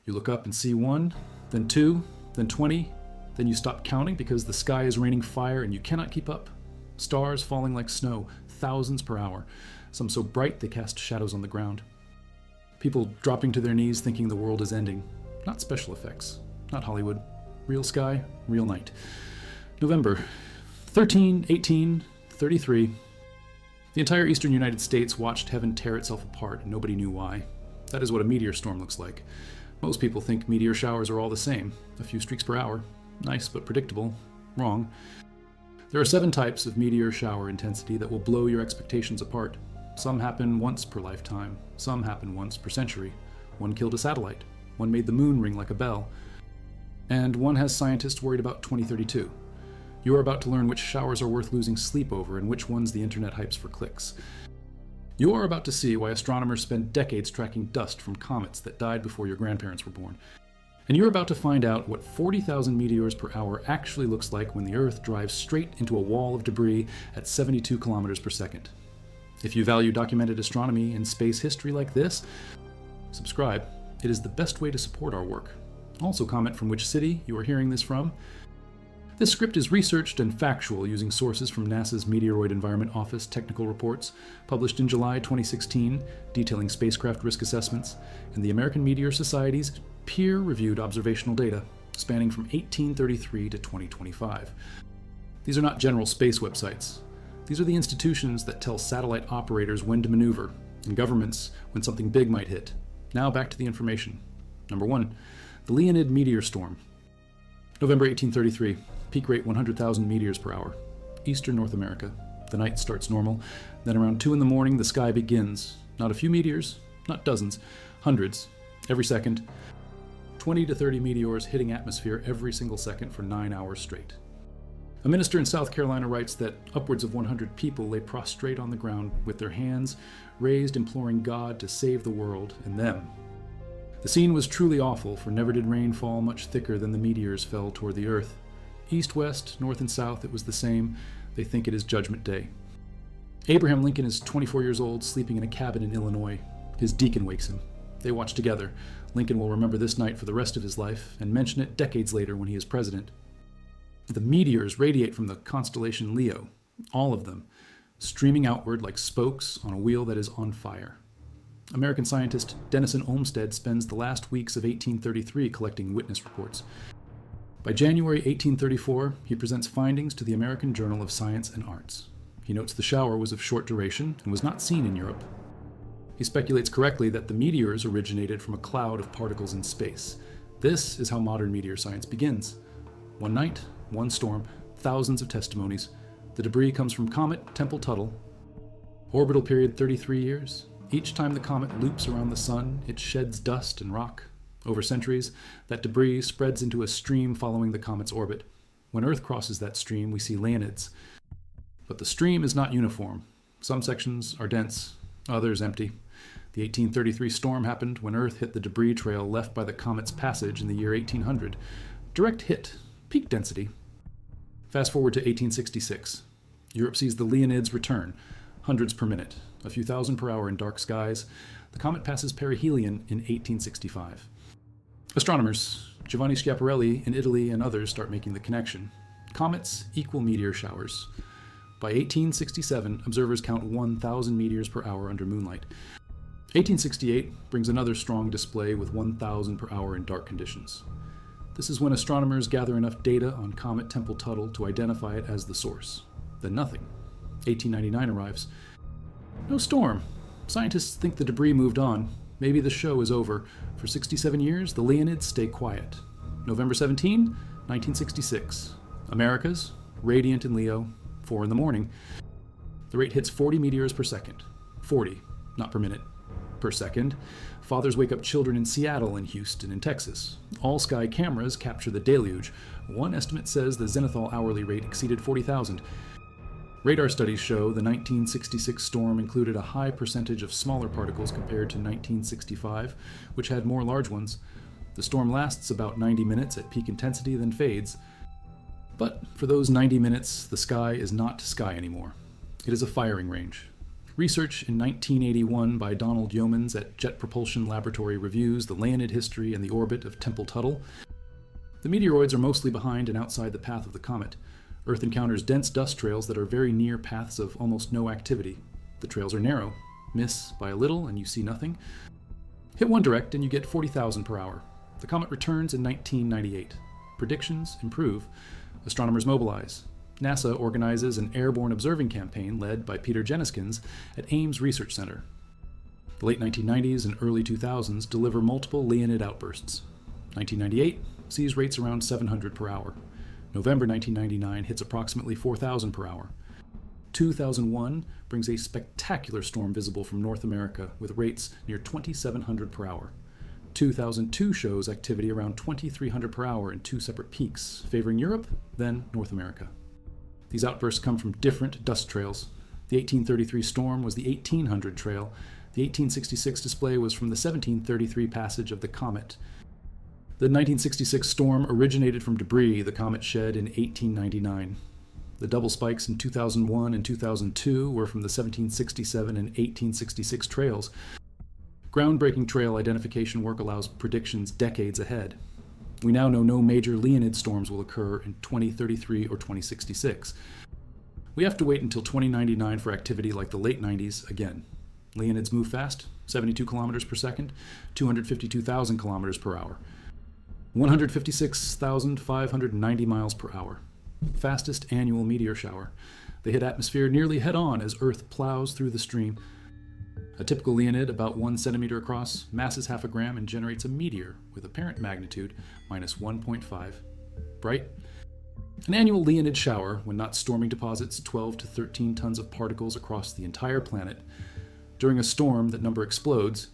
You look up and see 1, then 2, then 20, then you stop counting because the sky is raining fire and you cannot keep up. Stars falling like snow, thousands per hour, some so bright they cast shadows on the ground. People dropping to their knees thinking the world is ending. Not special effects, not Hollywood. Real sky, real night. November 13, 18, 33. The entire eastern United States watched heaven tear itself apart and nobody knew why. That is what a meteor storm looks like. Most people think meteor showers are all the same, a few streaks per hour. Nice but predictable. Wrong. There are 7 types of meteor shower intensity that will blow your expectations apart. Some happen once per lifetime. Some happen once per century. One killed a satellite. One made the moon ring like a bell. And one has scientists worried about 2032. You are about to learn which showers are worth losing sleep over and which ones the internet hypes for clicks. You are about to see why astronomers spend decades tracking dust from comets that died before your grandparents were born. And you're about to find out what 40,000 meteors per hour actually looks like when the Earth drives straight into a wall of debris at 72 kilometers per second. If you value documented astronomy and space history like this, subscribe. It is the best way to support our work. Also comment from which city you are hearing this from. This script is researched and factual using sources from NASA's Meteoroid Environment Office technical reports, published in July 2016, detailing spacecraft risk assessments, and the American Meteor Society's peer-reviewed observational data, spanning from 1833 to 2025. These are not general space websites. These are the institutions that tell satellite operators when to maneuver, and governments when something big might hit. Now back to the information. Number 1. The Leonid meteor storm. November 1833. Peak rate 100,000 meteors per hour. Eastern North America. The night starts normal. Then around 2 in the morning, the sky begins. Not a few meteors, not dozens, hundreds, every second. 20 to 30 meteors hitting atmosphere every single second for 9 hours straight. A minister in South Carolina writes that upwards of 100 people lay prostrate on the ground with their hands raised, imploring God to save the world and them. The scene was truly awful, for never did rain fall much thicker than the meteors fell toward the earth. East, west, north, and south, it was the same. They think it is Judgment Day. Abraham Lincoln is 24 years old, sleeping in a cabin in Illinois. His deacon wakes him. They watch together. Lincoln will remember this night for the rest of his life and mention it decades later when he is president. The meteors radiate from the constellation Leo, all of them, streaming outward like spokes on a wheel that is on fire. American scientist Denison Olmsted spends the last weeks of 1833 collecting witness reports. By January 1834, he presents findings to the American Journal of Science and Arts. He notes the shower was of short duration and was not seen in Europe. He speculates correctly that the meteors originated from a cloud of particles in space. This is how modern meteor science begins. One night, one storm, thousands of testimonies. The debris comes from comet Tempel-Tuttle. Orbital period 33 years. Each time the comet loops around the sun, it sheds dust and rock. Over centuries, that debris spreads into a stream following the comet's orbit. When Earth crosses that stream, we see Leonids. But the stream is not uniform. Some sections are dense, others empty. The 1833 storm happened when Earth hit the debris trail left by the comet's passage in the year 1800. Direct hit, peak density. Fast forward to 1866. Europe sees the Leonids return, hundreds per minute, a few thousand per hour in dark skies. The comet passes perihelion in 1865. Astronomers, Giovanni Schiaparelli in Italy and others start making the connection. Comets equal meteor showers. By 1867, observers count 1,000 meteors per hour under moonlight. 1868 brings another strong display with 1,000 per hour in dark conditions. This is when astronomers gather enough data on comet Tempel-Tuttle to identify it as the source. Then nothing. 1899 arrives. No storm. Scientists think the debris moved on. Maybe the show is over. For 67 years, the Leonids stay quiet. November 17, 1966. Americas, radiant in Leo, 4 in the morning. The rate hits 40 meteors per second. 40, not per minute. Per second. Fathers wake up children in Seattle and Houston and Texas. All sky cameras capture the deluge. One estimate says the zenithal hourly rate exceeded 40,000. Radar studies show the 1966 storm included a high percentage of smaller particles compared to 1965, which had more large ones. The storm lasts about 90 minutes at peak intensity, then fades. But for those 90 minutes, the sky is not sky anymore. It is a firing range. Research in 1981 by Donald Yeomans at Jet Propulsion Laboratory reviews the Leonid history and the orbit of Tempel-Tuttle. The meteoroids are mostly behind and outside the path of the comet. Earth encounters dense dust trails that are very near paths of almost no activity. The trails are narrow. Miss by a little and you see nothing. Hit one direct and you get 40,000 per hour. The comet returns in 1998. Predictions improve. Astronomers mobilize. NASA organizes an airborne observing campaign led by Peter Jenniskens at Ames Research Center. The late 1990s and early 2000s deliver multiple Leonid outbursts. 1998 sees rates around 700 per hour. November 1999 hits approximately 4,000 per hour. 2001 brings a spectacular storm visible from North America with rates near 2,700 per hour. 2002 shows activity around 2,300 per hour in two separate peaks, favoring Europe, then North America. These outbursts come from different dust trails. The 1833 storm was the 1800 trail. The 1866 display was from the 1733 passage of the comet. The 1966 storm originated from debris the comet shed in 1899. The double spikes in 2001 and 2002 were from the 1767 and 1866 trails. Groundbreaking trail identification work allows predictions decades ahead. We now know no major Leonid storms will occur in 2033 or 2066. We have to wait until 2099 for activity like the late 90s again. Leonids move fast, 72 kilometers per second, 252,000 kilometers per hour. 156,590 miles per hour. Fastest annual meteor shower. They hit atmosphere nearly head-on as Earth plows through the stream. A typical Leonid, about 1 centimeter across, masses half a gram and generates a meteor with apparent magnitude minus 1.5. Bright. An annual Leonid shower, when not storming, deposits 12 to 13 tons of particles across the entire planet. During a storm, that number explodes.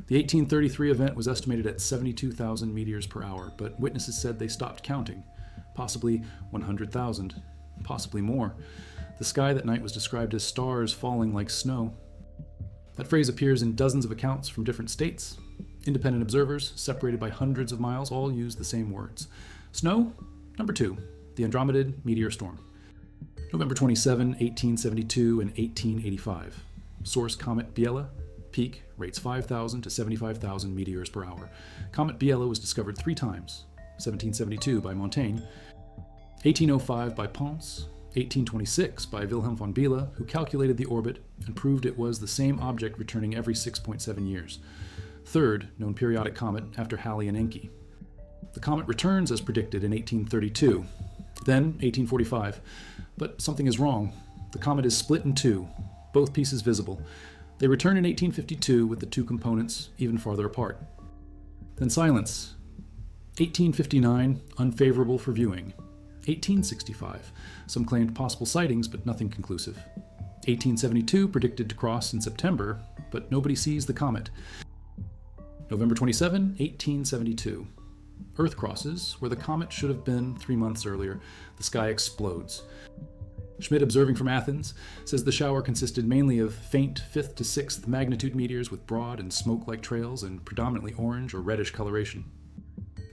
The 1833 event was estimated at 72,000 meteors per hour, but witnesses said they stopped counting. Possibly 100,000, possibly more. The sky that night was described as stars falling like snow. That phrase appears in dozens of accounts from different states. Independent observers, separated by hundreds of miles, all use the same words. Snow, number 2, the Andromedid meteor storm. November 27, 1872 and 1885. Source Comet Biela. Peak, rates 5,000 to 75,000 meteors per hour. Comet Biela was discovered 3 times. 1772 by Montaigne, 1805 by Pons, 1826 by Wilhelm von Biela, who calculated the orbit and proved it was the same object returning every 6.7 years. Third known periodic comet after Halley and Encke. The comet returns as predicted in 1832, then 1845, but something is wrong. The comet is split in two, both pieces visible. They return in 1852 with the two components even farther apart. Then silence. 1859, unfavorable for viewing. 1865, some claimed possible sightings but nothing conclusive. 1872, predicted to cross in September, but nobody sees the comet. November 27, 1872. Earth crosses where the comet should have been 3 months earlier. The sky explodes. Schmidt, observing from Athens, says the shower consisted mainly of faint 5th to 6th magnitude meteors with broad and smoke-like trails and predominantly orange or reddish coloration.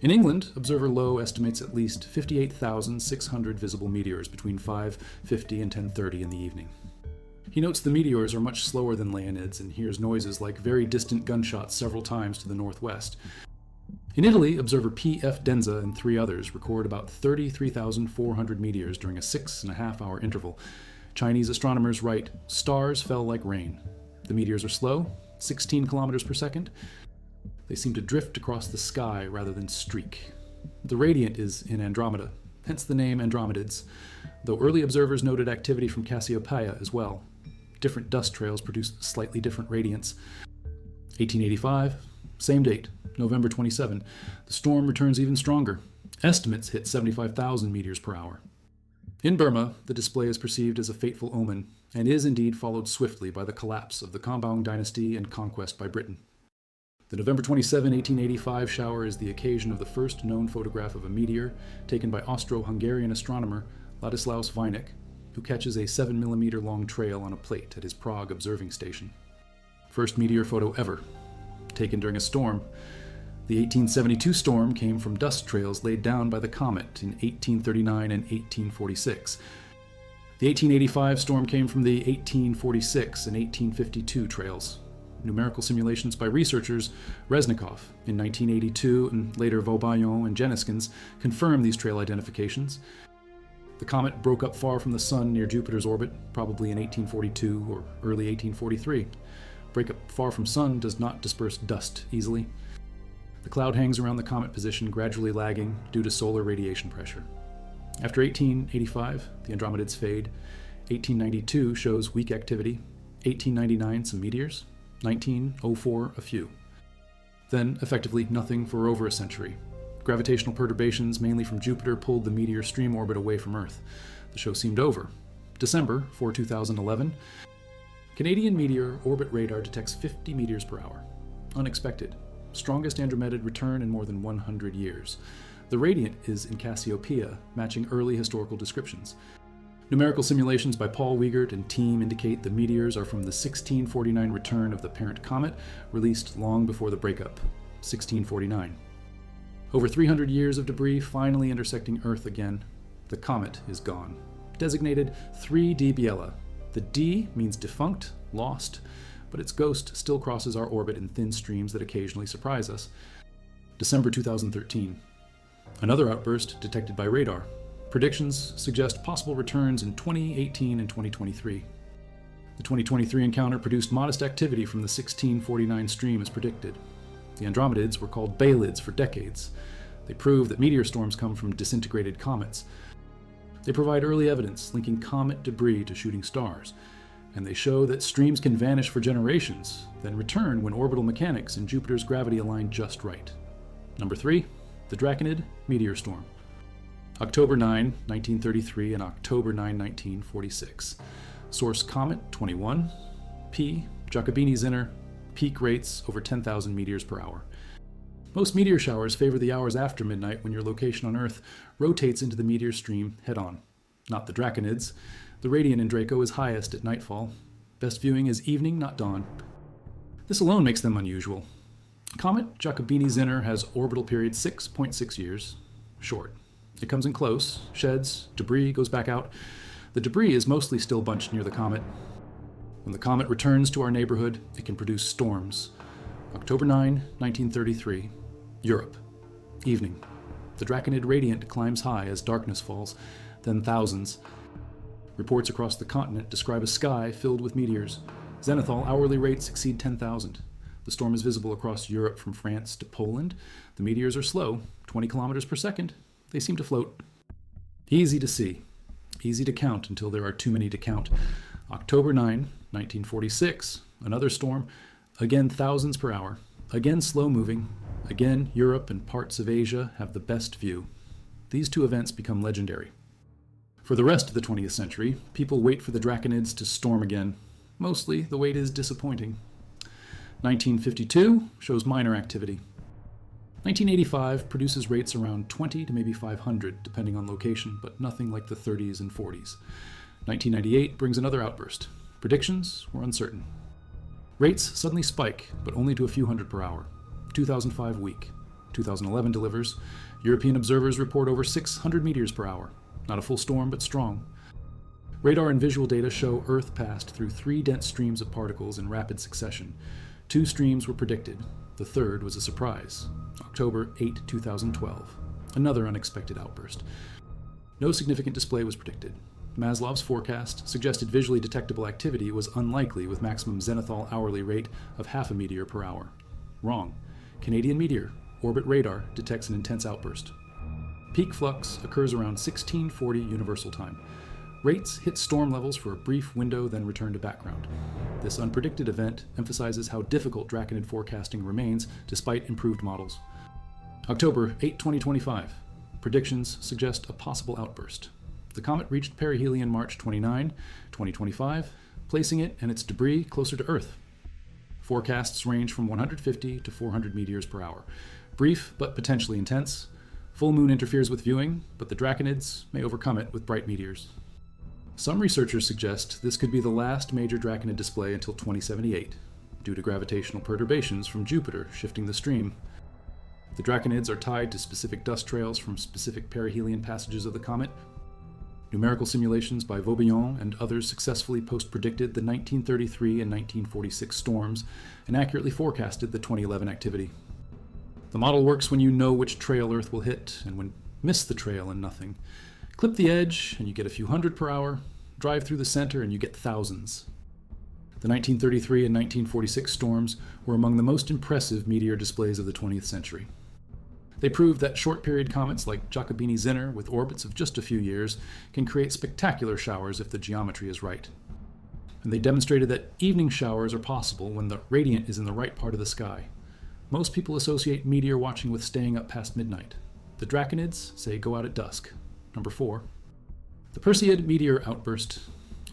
In England, observer Lowe estimates at least 58,600 visible meteors between 5:50 and 10:30 in the evening. He notes the meteors are much slower than Leonids and hears noises like very distant gunshots several times to the northwest. In Italy, observer P.F. Denza and 3 others record about 33,400 meteors during a 6.5-hour interval. Chinese astronomers write, "Stars fell like rain." The meteors are slow, 16 kilometers per second. They seem to drift across the sky rather than streak. The radiant is in Andromeda, hence the name Andromedids, though early observers noted activity from Cassiopeia as well. Different dust trails produce slightly different radiants. 1885, same date, November 27. The storm returns even stronger. Estimates hit 75,000 meters per hour. In Burma, the display is perceived as a fateful omen, and is indeed followed swiftly by the collapse of the Kambang dynasty and conquest by Britain. The November 27, 1885 shower is the occasion of the first known photograph of a meteor taken by Austro-Hungarian astronomer Ladislaus Weineck, who catches a 7mm long trail on a plate at his Prague observing station. First meteor photo ever, taken during a storm. The 1872 storm came from dust trails laid down by the comet in 1839 and 1846. The 1885 storm came from the 1846 and 1852 trails. Numerical simulations by researchers Reznikov in 1982 and later Vaubaillon and Jeniskins confirmed these trail identifications. The comet broke up far from the Sun near Jupiter's orbit, probably in 1842 or early 1843. Break up far from Sun does not disperse dust easily. The cloud hangs around the comet position, gradually lagging due to solar radiation pressure. After 1885, the Andromedids fade. 1892 shows weak activity. 1899, some meteors. 1904, a few. Then, effectively, nothing for over a century. Gravitational perturbations, mainly from Jupiter, pulled the meteor stream orbit away from Earth. The show seemed over. December 2011, Canadian Meteor orbit radar detects 50 meters per hour. Unexpected. Strongest Andromedan return in more than 100 years. The radiant is in Cassiopeia, matching early historical descriptions. Numerical simulations by Paul Wiegert and team indicate the meteors are from the 1649 return of the parent comet, released long before the breakup, 1649. Over 300 years of debris finally intersecting Earth again. The comet is gone. Designated 3D Biela. The D means defunct, lost, but its ghost still crosses our orbit in thin streams that occasionally surprise us. December 2013. Another outburst detected by radar. Predictions suggest possible returns in 2018 and 2023. The 2023 encounter produced modest activity from the 1649 stream as predicted. The Andromedids were called Baelids for decades. They prove that meteor storms come from disintegrated comets. They provide early evidence linking comet debris to shooting stars, and they show that streams can vanish for generations, then return when orbital mechanics and Jupiter's gravity align just right. Number 3, the Draconid meteor storm. October 9, 1933 and October 9, 1946. Source Comet 21. P. Giacobini-Zinner. Peak rates over 10,000 meteors per hour. Most meteor showers favor the hours after midnight when your location on Earth rotates into the meteor stream head-on. Not the Draconids. The radiant in Draco is highest at nightfall. Best viewing is evening, not dawn. This alone makes them unusual. Comet Giacobini-Zinner has orbital period 6.6 years. Short. It comes in close, sheds, debris goes back out. The debris is mostly still bunched near the comet. When the comet returns to our neighborhood, it can produce storms. October 9, 1933, Europe. Evening. The Draconid radiant climbs high as darkness falls, then thousands. Reports across the continent describe a sky filled with meteors. Zenithal hourly rates exceed 10,000. The storm is visible across Europe from France to Poland. The meteors are slow, 20 kilometers per second. They seem to float. Easy to see. Easy to count until there are too many to count. October 9, 1946, another storm. Again, thousands per hour. Again, slow moving. Again, Europe and parts of Asia have the best view. These two events become legendary. For the rest of the 20th century, people wait for the Draconids to storm again. Mostly, the wait is disappointing. 1952 shows minor activity. 1985 produces rates around 20 to maybe 500, depending on location, but nothing like the 30s and 40s. 1998 brings another outburst. Predictions were uncertain. Rates suddenly spike, but only to a few hundred per hour. 2005 weak. 2011 delivers. European observers report over 600 meters per hour. Not a full storm, but strong. Radar and visual data show Earth passed through 3 dense streams of particles in rapid succession. 2 streams were predicted. The third was a surprise. October 8, 2012. Another unexpected outburst. No significant display was predicted. Maslov's forecast suggested visually detectable activity was unlikely with maximum zenithal hourly rate of half a meteor per hour. Wrong. Canadian Meteor orbit radar detects an intense outburst. Peak flux occurs around 1640 Universal Time. Rates hit storm levels for a brief window, then return to background. This unpredicted event emphasizes how difficult Draconid forecasting remains despite improved models. October 8, 2025. Predictions suggest a possible outburst. The comet reached perihelion March 29, 2025, placing it and its debris closer to Earth. Forecasts range from 150 to 400 meteors per hour. Brief, but potentially intense. Full moon interferes with viewing, but the Draconids may overcome it with bright meteors. Some researchers suggest this could be the last major Draconid display until 2078, due to gravitational perturbations from Jupiter shifting the stream. The Draconids are tied to specific dust trails from specific perihelion passages of the comet. Numerical simulations by Vaubillon and others successfully post-predicted the 1933 and 1946 storms and accurately forecasted the 2011 activity. The model works when you know which trail Earth will hit and when miss the trail and nothing. Clip the edge and you get a few hundred per hour. Drive through the center and you get thousands. The 1933 and 1946 storms were among the most impressive meteor displays of the 20th century. They proved that short-period comets like Giacobini-Zinner, with orbits of just a few years, can create spectacular showers if the geometry is right. And they demonstrated that evening showers are possible when the radiant is in the right part of the sky. Most people associate meteor watching with staying up past midnight. The Draconids say go out at dusk. Number 4. The Perseid meteor outburst.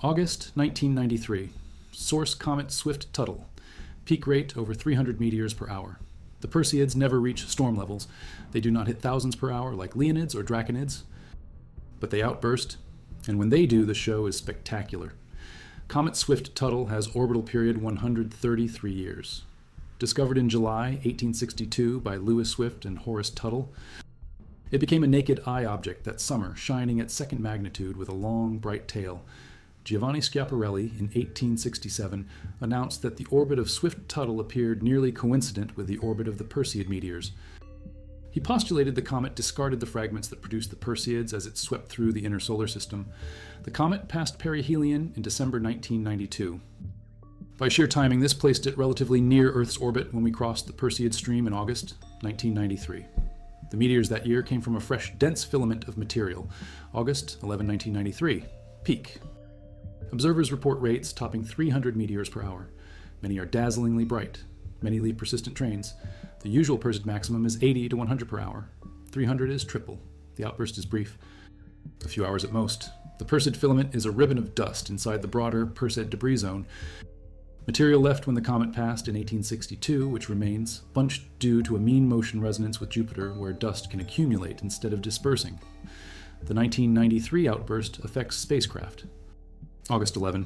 August 1993. Source comet Swift-Tuttle. Peak rate over 300 meteors per hour. The Perseids never reach storm levels. They do not hit thousands per hour like Leonids or Draconids, but they outburst, and when they do, the show is spectacular. Comet Swift-Tuttle has orbital period 133 years. Discovered in July 1862 by Lewis Swift and Horace Tuttle, it became a naked eye object that summer, shining at second magnitude with a long, bright tail. Giovanni Schiaparelli, in 1867, announced that the orbit of Swift-Tuttle appeared nearly coincident with the orbit of the Perseid meteors. He postulated the comet discarded the fragments that produced the Perseids as it swept through the inner solar system. The comet passed perihelion in December 1992. By sheer timing, this placed it relatively near Earth's orbit when we crossed the Perseid stream in August 1993. The meteors that year came from a fresh, dense filament of material. August 11, 1993. Peak. Observers report rates topping 300 meteors per hour. Many are dazzlingly bright. Many leave persistent trains. The usual Perseid maximum is 80 to 100 per hour. 300 is triple. The outburst is brief, a few hours at most. The Perseid filament is a ribbon of dust inside the broader Perseid debris zone. Material left when the comet passed in 1862, which remains, bunched due to a mean motion resonance with Jupiter where dust can accumulate instead of dispersing. The 1993 outburst affects spacecraft. August 11,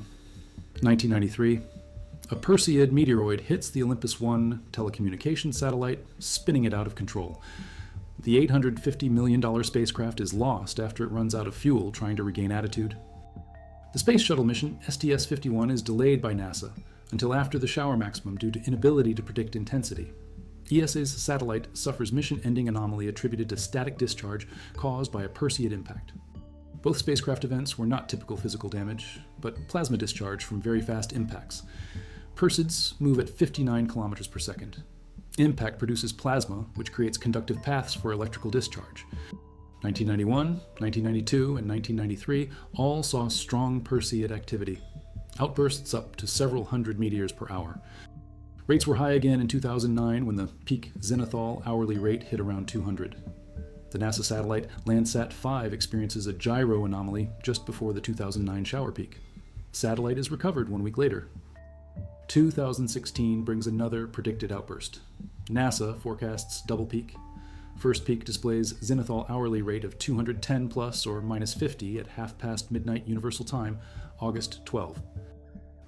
1993. A Perseid meteoroid hits the Olympus 1 telecommunications satellite, spinning it out of control. The $850 million spacecraft is lost after it runs out of fuel trying to regain attitude. The Space Shuttle mission STS-51 is delayed by NASA until after the shower maximum due to inability to predict intensity. ESA's satellite suffers mission-ending anomaly attributed to static discharge caused by a Perseid impact. Both spacecraft events were not typical physical damage, but plasma discharge from very fast impacts. Perseids move at 59 kilometers per second. Impact produces plasma, which creates conductive paths for electrical discharge. 1991, 1992, and 1993 all saw strong Perseid activity. Outbursts up to several hundred meteors per hour. Rates were high again in 2009 when the peak zenithal hourly rate hit around 200. The NASA satellite Landsat 5 experiences a gyro anomaly just before the 2009 shower peak. Satellite is recovered 1 week later. 2016 brings another predicted outburst. NASA forecasts double peak. First peak displays zenithal hourly rate of 210 plus or minus 50 at half past midnight Universal Time, August 12.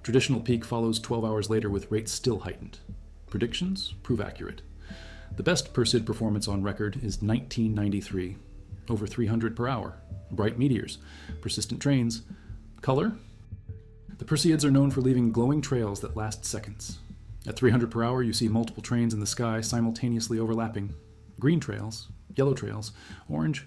Traditional peak follows 12 hours later with rates still heightened. Predictions prove accurate. The best Perseid performance on record is 1993, over 300 per hour, bright meteors, persistent trains. Color? The Perseids are known for leaving glowing trails that last seconds. At 300 per hour, you see multiple trains in the sky simultaneously overlapping. Green trails, yellow trails, orange.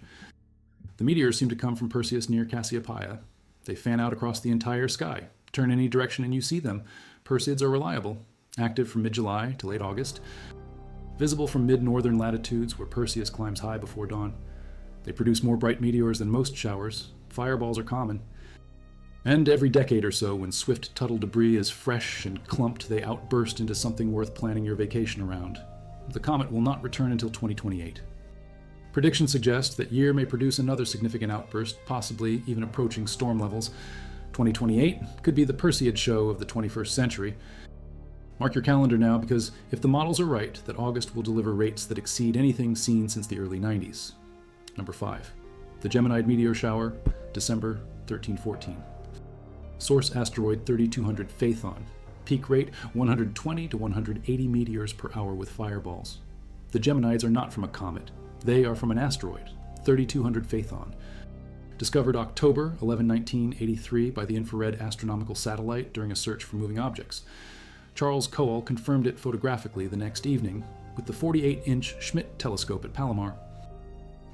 The meteors seem to come from Perseus near Cassiopeia. They fan out across the entire sky. Turn any direction and you see them. Perseids are reliable, active from mid-July to late August. Visible from mid-northern latitudes where Perseus climbs high before dawn. They produce more bright meteors than most showers. Fireballs are common. And every decade or so, when Swift-Tuttle debris is fresh and clumped, they outburst into something worth planning your vacation around. The comet will not return until 2028. Predictions suggest that year may produce another significant outburst, possibly even approaching storm levels. 2028 could be the Perseid show of the 21st century. Mark your calendar now, because if the models are right, that August will deliver rates that exceed anything seen since the early 90s. Number 5. The Geminid meteor shower, December 1314. Source asteroid 3200 Phaethon. Peak rate 120 to 180 meteors per hour with fireballs. The Geminids are not from a comet. They are from an asteroid, 3200 Phaethon. Discovered October 11, 1983 by the infrared astronomical satellite during a search for moving objects. Charles Cowell confirmed it photographically the next evening with the 48-inch Schmidt telescope at Palomar.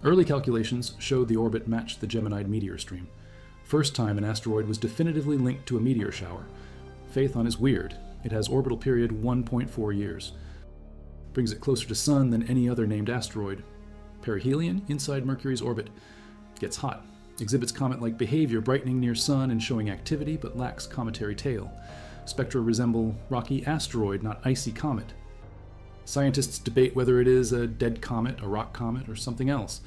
Early calculations showed the orbit matched the Geminid meteor stream. First time an asteroid was definitively linked to a meteor shower. Phaethon is weird. It has orbital period 1.4 years. Brings it closer to Sun than any other named asteroid. Perihelion, inside Mercury's orbit. Gets hot. Exhibits comet-like behavior, brightening near Sun and showing activity, but lacks cometary tail. Spectra resemble rocky asteroid, not icy comet. Scientists debate whether it is a dead comet, a rock comet, or something else.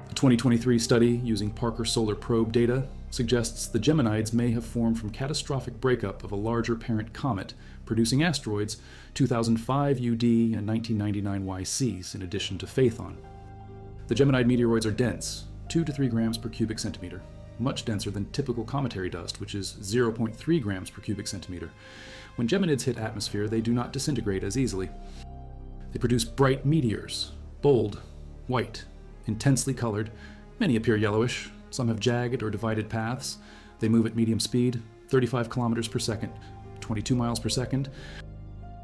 A 2023 study using Parker Solar Probe data suggests the Geminids may have formed from catastrophic breakup of a larger parent comet, producing asteroids 2005 UD and 1999 YCs, in addition to Phaethon. The Geminid meteoroids are dense, 2 to 3 grams per cubic centimeter, much denser than typical cometary dust, which is 0.3 grams per cubic centimeter. When Geminids hit atmosphere, they do not disintegrate as easily. They produce bright meteors, bold, white, intensely colored. Many appear yellowish. Some have jagged or divided paths. They move at medium speed, 35 kilometers per second, 22 miles per second.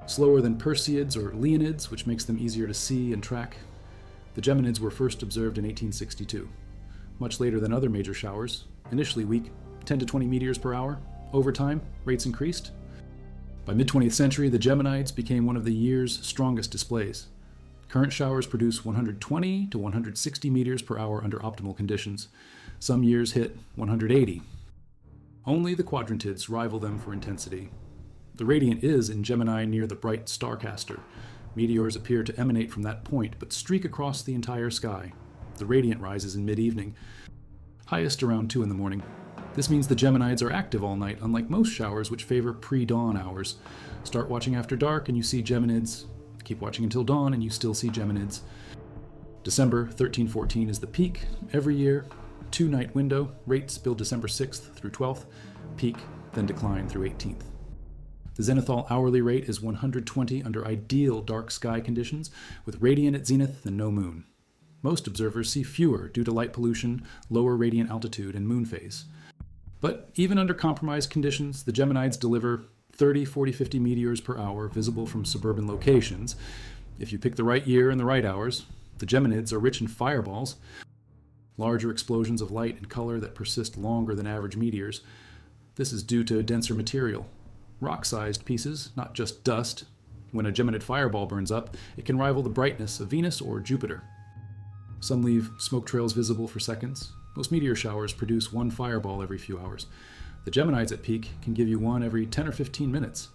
Slower than Perseids or Leonids, which makes them easier to see and track. The Geminids were first observed in 1862. Much later than other major showers, initially weak, 10 to 20 meteors per hour. Over time, rates increased. By mid-20th century, the Geminids became one of the year's strongest displays. Current showers produce 120 to 160 meters per hour under optimal conditions. Some years hit 180. Only the Quadrantids rival them for intensity. The radiant is in Gemini near the bright Starcaster. Meteors appear to emanate from that point, but streak across the entire sky. The radiant rises in mid-evening, highest around 2 in the morning. This means the Geminids are active all night, unlike most showers which favor pre-dawn hours. Start watching after dark and you see Geminids. Keep watching until dawn and you still see Geminids. December 13-14 is the peak. Every year, 2-night window. Rates build December 6th through 12th. Peak, then decline through 18th. The zenithal hourly rate is 120 under ideal dark sky conditions, with radiant at zenith and no moon. Most observers see fewer due to light pollution, lower radiant altitude, and moon phase. But even under compromised conditions, the Geminids deliver 30, 40, 50 meteors per hour visible from suburban locations. If you pick the right year and the right hours, the Geminids are rich in fireballs, larger explosions of light and color that persist longer than average meteors. This is due to denser material. Rock-sized pieces, not just dust. When a Geminid fireball burns up, it can rival the brightness of Venus or Jupiter. Some leave smoke trails visible for seconds. Most meteor showers produce 1 fireball every few hours. The Geminids at peak can give you 1 every 10 or 15 minutes.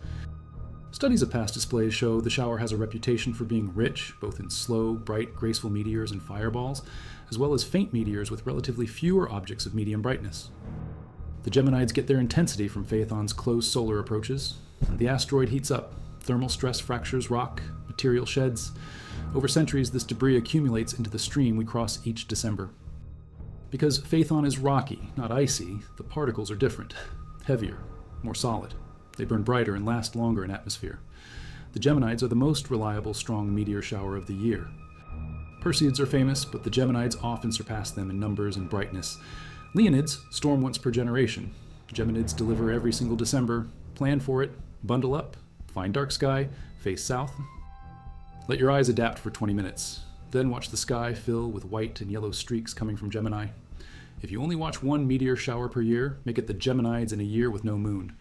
Studies of past displays show the shower has a reputation for being rich, both in slow, bright, graceful meteors and fireballs, as well as faint meteors with relatively fewer objects of medium brightness. The Geminids get their intensity from Phaethon's close solar approaches. The asteroid heats up. Thermal stress fractures rock, material sheds. Over centuries, this debris accumulates into the stream we cross each December. Because Phaethon is rocky, not icy, the particles are different, heavier, more solid. They burn brighter and last longer in atmosphere. The Geminids are the most reliable strong meteor shower of the year. Perseids are famous, but the Geminids often surpass them in numbers and brightness. Leonids storm once per generation. Geminids deliver every single December. Plan for it, bundle up, find dark sky, face south. Let your eyes adapt for 20 minutes. Then watch the sky fill with white and yellow streaks coming from Gemini. If you only watch 1 meteor shower per year, make it the Geminids in a year with no moon.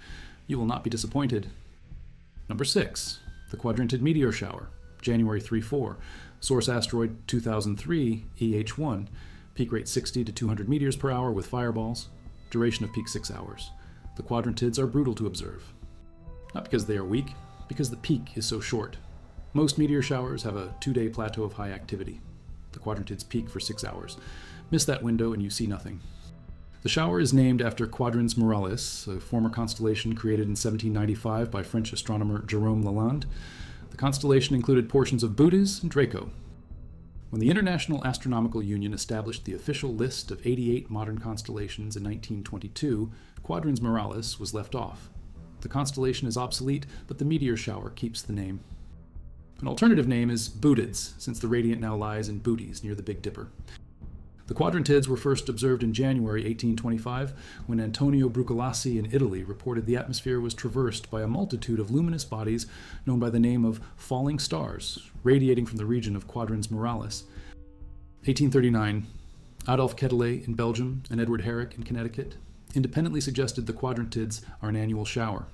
You will not be disappointed. Number 6, the Quadrantid meteor shower, January 3-4. Source asteroid 2003 EH1. Peak rate 60 to 200 meteors per hour with fireballs. Duration of peak 6 hours. The Quadrantids are brutal to observe. Not because they are weak, because the peak is so short. Most meteor showers have a 2-day plateau of high activity. The Quadrantids peak for 6 hours. Miss that window and you see nothing. The shower is named after Quadrans Muralis, a former constellation created in 1795 by French astronomer Jérôme Lalande. The constellation included portions of Bootes and Draco. When the International Astronomical Union established the official list of 88 modern constellations in 1922, Quadrans Muralis was left off. The constellation is obsolete, but the meteor shower keeps the name. An alternative name is Boutids, since the radiant now lies in Bootes near the Big Dipper. The quadrantids were first observed in January 1825 when Antonio Brucolassi in Italy reported the atmosphere was traversed by a multitude of luminous bodies known by the name of falling stars, radiating from the region of Quadrans Muralis. 1839, Adolphe Quetelet in Belgium and Edward Herrick in Connecticut independently suggested the quadrantids are an annual shower.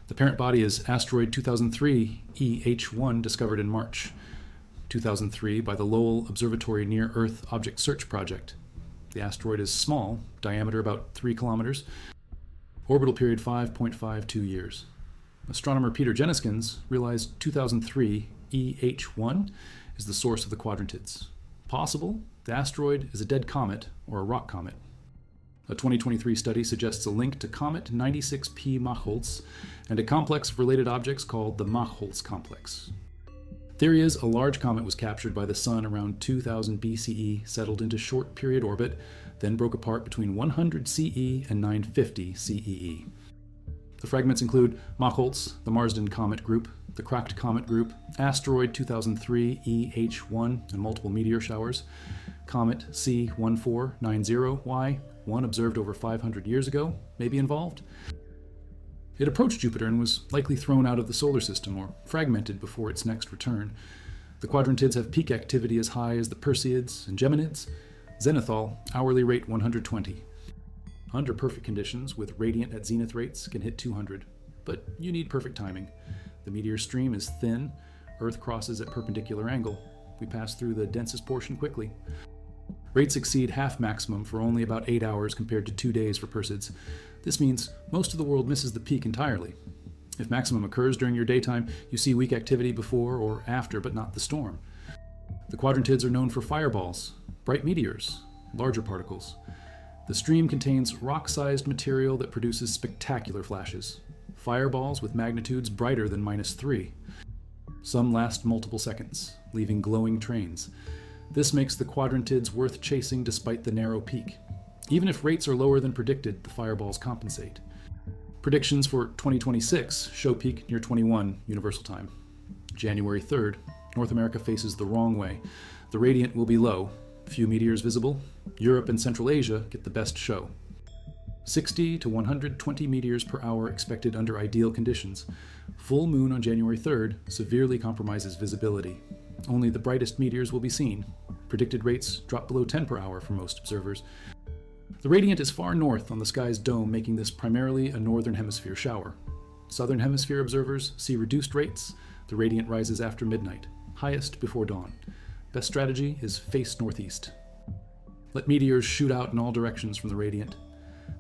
The parent body is asteroid 2003 EH1, discovered in March 2003 by the Lowell Observatory Near Earth Object Search Project. The asteroid is small, diameter about 3 kilometers, orbital period 5.52 years. Astronomer Peter Jenniskens realized 2003 EH1 is the source of the quadrantids. Possible, the asteroid is a dead comet or a rock comet. A 2023 study suggests a link to comet 96P Mach-Holtz and a complex of related objects called the Mach-Holtz complex. Theory is a large comet was captured by the Sun around 2000 BCE, settled into short period orbit, then broke apart between 100 CE and 950 CEE. The fragments include Mach-Holtz, the Marsden Comet Group, the Cracked Comet Group, asteroid 2003 EH1 and multiple meteor showers, comet C1490Y, one observed over 500 years ago, may be involved. It approached Jupiter and was likely thrown out of the solar system or fragmented before its next return. The quadrantids have peak activity as high as the Perseids and Geminids. Zenithal, hourly rate 120. Under perfect conditions, with radiant at zenith rates, can hit 200. But you need perfect timing. The meteor stream is thin. Earth crosses at perpendicular angle. We pass through the densest portion quickly. Rates exceed half maximum for only about 8 hours compared to 2 days for Perseids. This means most of the world misses the peak entirely. If maximum occurs during your daytime, you see weak activity before or after, but not the storm. The quadrantids are known for fireballs, bright meteors, larger particles. The stream contains rock-sized material that produces spectacular flashes. Fireballs with magnitudes brighter than -3. Some last multiple seconds, leaving glowing trains. This makes the quadrantids worth chasing despite the narrow peak. Even if rates are lower than predicted, the fireballs compensate. Predictions for 2026 show peak near 21 Universal Time. January 3rd, North America faces the wrong way. The radiant will be low, few meteors visible. Europe and Central Asia get the best show. 60 to 120 meteors per hour expected under ideal conditions. Full moon on January 3rd severely compromises visibility. Only the brightest meteors will be seen. Predicted rates drop below 10 per hour for most observers. The radiant is far north on the sky's dome, making this primarily a northern hemisphere shower. Southern hemisphere observers see reduced rates. The radiant rises after midnight, highest before dawn. Best strategy is face northeast. Let meteors shoot out in all directions from the radiant.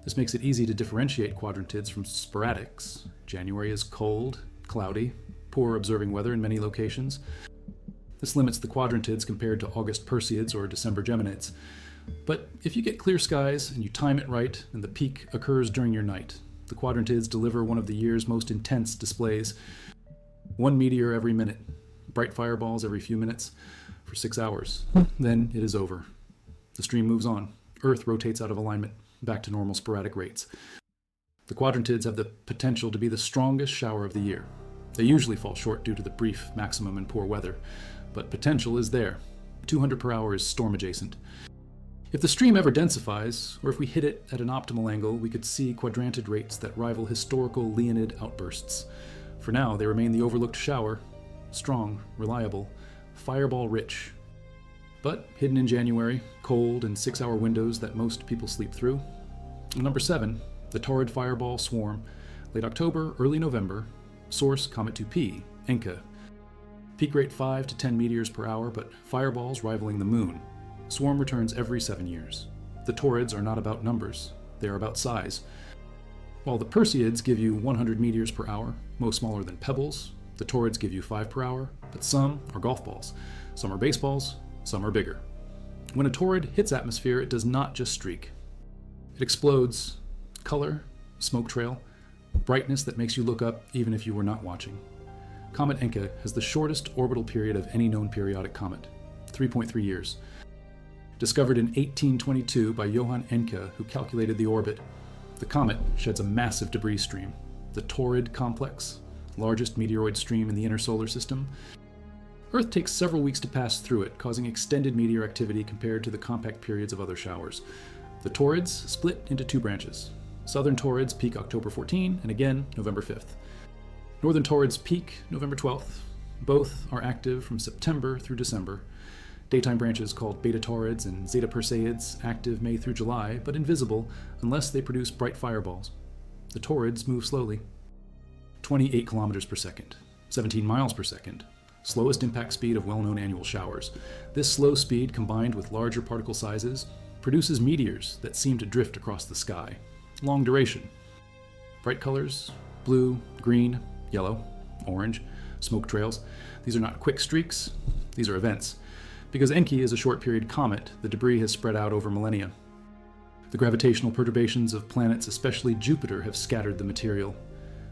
This makes it easy to differentiate quadrantids from sporadics. January is cold, cloudy, poor observing weather in many locations. This limits the quadrantids compared to August Perseids or December Geminids. But if you get clear skies and you time it right and the peak occurs during your night, the quadrantids deliver one of the year's most intense displays. 1 meteor every minute, bright fireballs every few minutes for 6 hours. Then it is over. The stream moves on. Earth rotates out of alignment, back to normal sporadic rates. The quadrantids have the potential to be the strongest shower of the year. They usually fall short due to the brief maximum and poor weather, but potential is there. 200 per hour is storm adjacent. If the stream ever densifies, or if we hit it at an optimal angle, we could see quadrantid rates that rival historical Leonid outbursts. For now, they remain the overlooked shower, strong, reliable, fireball-rich. But hidden in January, cold and 6-hour windows that most people sleep through. Number 7, the torrid fireball swarm, late October, early November, source Comet 2P, Encke. Peak rate 5 to 10 meteors per hour, but fireballs rivaling the moon. Swarm returns every 7 years. The torrids are not about numbers, they are about size. While the Perseids give you 100 meteors per hour, most smaller than pebbles, the torrids give you 5 per hour, but some are golf balls, some are baseballs, some are bigger. When a torrid hits atmosphere, it does not just streak. It explodes. Color, smoke trail, brightness that makes you look up even if you were not watching. Comet Encke has the shortest orbital period of any known periodic comet, 3.3 years. Discovered in 1822 by Johann Encke, who calculated the orbit, the comet sheds a massive debris stream, the Torrid Complex, largest meteoroid stream in the inner solar system. Earth takes several weeks to pass through it, causing extended meteor activity compared to the compact periods of other showers. The torids split into two branches. Southern torids peak October 14 and again November 5th. Northern torids peak November 12th. Both are active from September through December. Daytime branches called beta torids and zeta perseids active May through July, but invisible unless they produce bright fireballs. The torids move slowly. 28 kilometers per second, 17 miles per second. Slowest impact speed of well-known annual showers. This slow speed, combined with larger particle sizes, produces meteors that seem to drift across the sky. Long duration. Bright colors, blue, green, yellow, orange, smoke trails. These are not quick streaks, these are events. Because Enki is a short-period comet, the debris has spread out over millennia. The gravitational perturbations of planets, especially Jupiter, have scattered the material.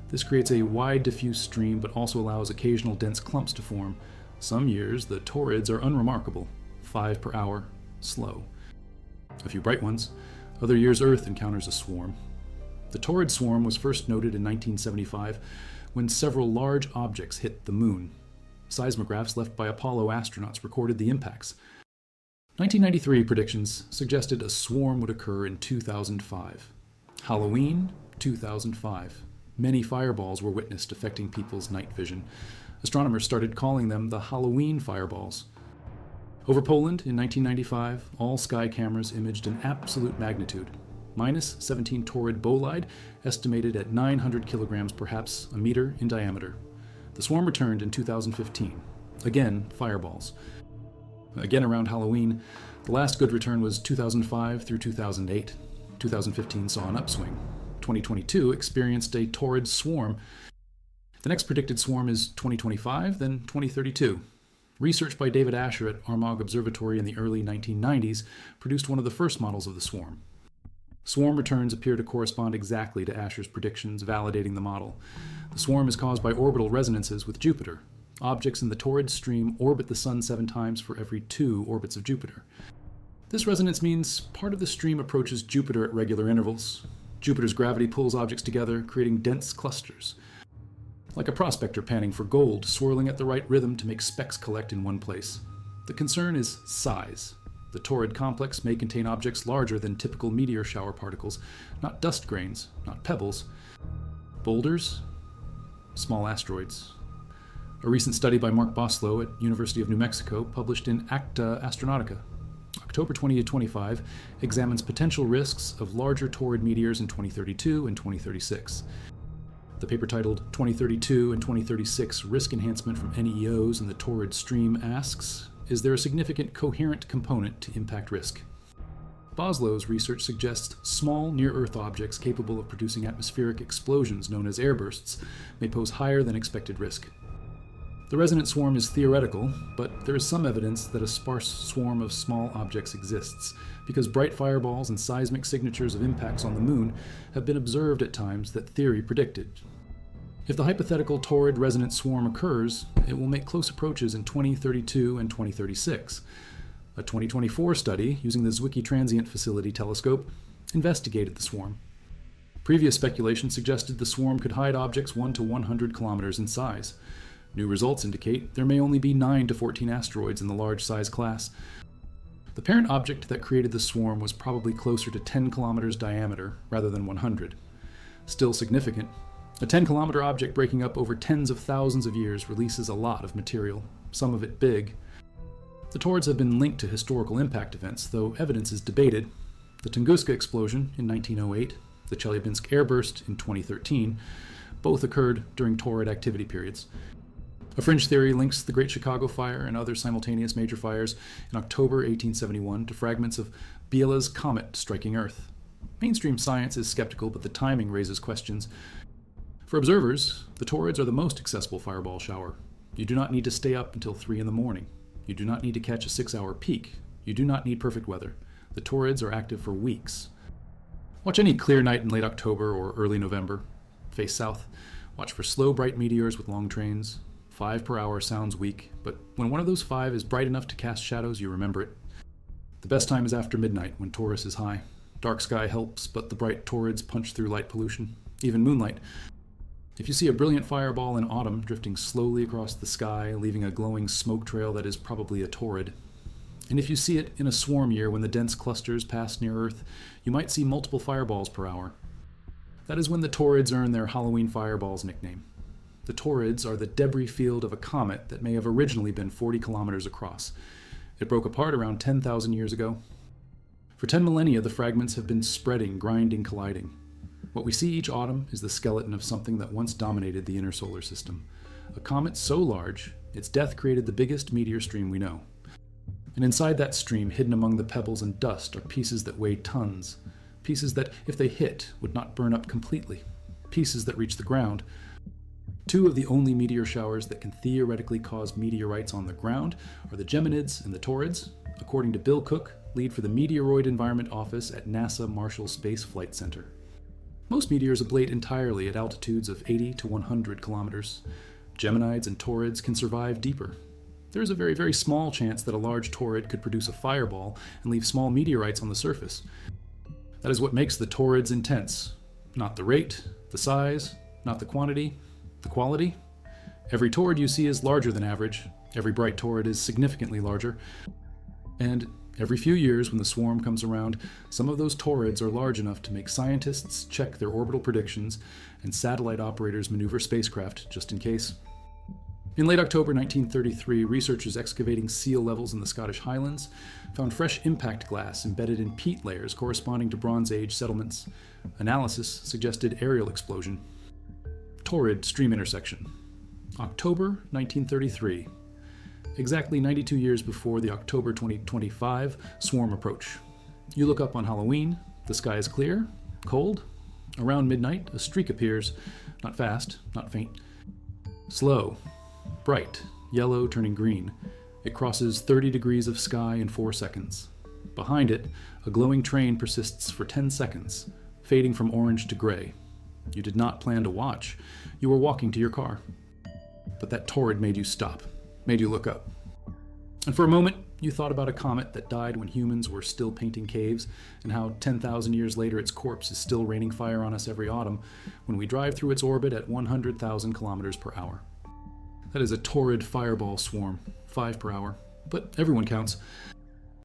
This creates a wide diffuse stream, but also allows occasional dense clumps to form. Some years, the torids are unremarkable, 5 per hour, slow. A few bright ones. Other years, Earth encounters a swarm. The Taurid swarm was first noted in 1975 when several large objects hit the moon. Seismographs left by Apollo astronauts recorded the impacts. 1993 predictions suggested a swarm would occur in 2005. Halloween, 2005. Many fireballs were witnessed affecting people's night vision. Astronomers started calling them the Halloween fireballs. Over Poland in 1995, all sky cameras imaged an absolute magnitude, minus 17 Taurid bolide, estimated at 900 kilograms, perhaps a meter in diameter. The swarm returned in 2015. Again, fireballs. Again around Halloween. The last good return was 2005 through 2008. 2015 saw an upswing. 2022 experienced a Taurid swarm. The next predicted swarm is 2025, then 2032. Research by David Asher at Armagh Observatory in the early 1990s produced one of the first models of the swarm. Swarm returns appear to correspond exactly to Asher's predictions, validating the model. The swarm is caused by orbital resonances with Jupiter. Objects in the Taurid stream orbit the Sun 7 times for every 2 orbits of Jupiter. This resonance means part of the stream approaches Jupiter at regular intervals. Jupiter's gravity pulls objects together, creating dense clusters. Like a prospector panning for gold, swirling at the right rhythm to make specks collect in one place. The concern is size. The Taurid complex may contain objects larger than typical meteor shower particles, not dust grains, not pebbles. Boulders, small asteroids. A recent study by Mark Boslow at University of New Mexico, published in Acta Astronautica, October 2025, examines potential risks of larger Taurid meteors in 2032 and 2036. The paper titled 2032 and 2036 Risk Enhancement from NEOs in the Taurid Stream asks, is there a significant coherent component to impact risk? Boslow's research suggests small near-Earth objects capable of producing atmospheric explosions known as airbursts may pose higher than expected risk. The resonant swarm is theoretical, but there is some evidence that a sparse swarm of small objects exists, because bright fireballs and seismic signatures of impacts on the moon have been observed at times that theory predicted. If the hypothetical Taurid resonant swarm occurs, it will make close approaches in 2032 and 2036. A 2024 study, using the Zwicky Transient Facility telescope, investigated the swarm. Previous speculation suggested the swarm could hide objects 1 to 100 kilometers in size. New results indicate there may only be 9 to 14 asteroids in the large size class. The parent object that created the swarm was probably closer to 10 kilometers diameter rather than 100. Still significant, a 10-kilometer object breaking up over tens of thousands of years releases a lot of material, some of it big. The Taurids have been linked to historical impact events, though evidence is debated. The Tunguska explosion in 1908, the Chelyabinsk airburst in 2013, both occurred during Taurid activity periods. A fringe theory links the Great Chicago Fire and other simultaneous major fires in October 1871 to fragments of Biela's comet striking Earth. Mainstream science is skeptical, but the timing raises questions. For observers, the Taurids are the most accessible fireball shower. You do not need to stay up until 3 in the morning. You do not need to catch a 6-hour peak. You do not need perfect weather. The Taurids are active for weeks. Watch any clear night in late October or early November. Face south. Watch for slow, bright meteors with long trains. 5 per hour sounds weak, but when one of those 5 is bright enough to cast shadows, you remember it. The best time is after midnight, when Taurus is high. Dark sky helps, but the bright Taurids punch through light pollution, even moonlight. If you see a brilliant fireball in autumn drifting slowly across the sky, leaving a glowing smoke trail, that is probably a torrid. And if you see it in a swarm year when the dense clusters pass near Earth, you might see multiple fireballs per hour. That is when the torrids earn their Halloween fireballs nickname. The torrids are the debris field of a comet that may have originally been 40 kilometers across. It broke apart around 10,000 years ago. For 10 millennia, the fragments have been spreading, grinding, colliding. What we see each autumn is the skeleton of something that once dominated the inner solar system. A comet so large, its death created the biggest meteor stream we know. And inside that stream, hidden among the pebbles and dust, are pieces that weigh tons. Pieces that, if they hit, would not burn up completely. Pieces that reach the ground. Two of the only meteor showers that can theoretically cause meteorites on the ground are the Geminids and the Taurids, according to Bill Cook, lead for the Meteoroid Environment Office at NASA Marshall Space Flight Center. Most meteors ablate entirely at altitudes of 80 to 100 kilometers. Geminids and Taurids can survive deeper. There is a very, very small chance that a large Taurid could produce a fireball and leave small meteorites on the surface. That is what makes the Taurids intense. Not the rate, the size, not the quantity, the quality. Every Taurid you see is larger than average. Every bright Taurid is significantly larger. And every few years when the swarm comes around, some of those Taurids are large enough to make scientists check their orbital predictions and satellite operators maneuver spacecraft just in case. In late October 1933, researchers excavating seal levels in the Scottish Highlands found fresh impact glass embedded in peat layers corresponding to Bronze Age settlements. Analysis suggested aerial explosion. Taurid stream intersection. October 1933. Exactly 92 years before the October 2025 swarm approach. You look up on Halloween, the sky is clear, cold. Around midnight, a streak appears, not fast, not faint. Slow, bright, yellow turning green. It crosses 30 degrees of sky in 4 seconds. Behind it, a glowing train persists for 10 seconds, fading from orange to gray. You did not plan to watch. You were walking to your car. But that Taurid made you stop, made you look up. And for a moment, you thought about a comet that died when humans were still painting caves, and how 10,000 years later its corpse is still raining fire on us every autumn when we drive through its orbit at 100,000 kilometers per hour. That is a Taurid fireball swarm, 5 per hour. But everyone counts.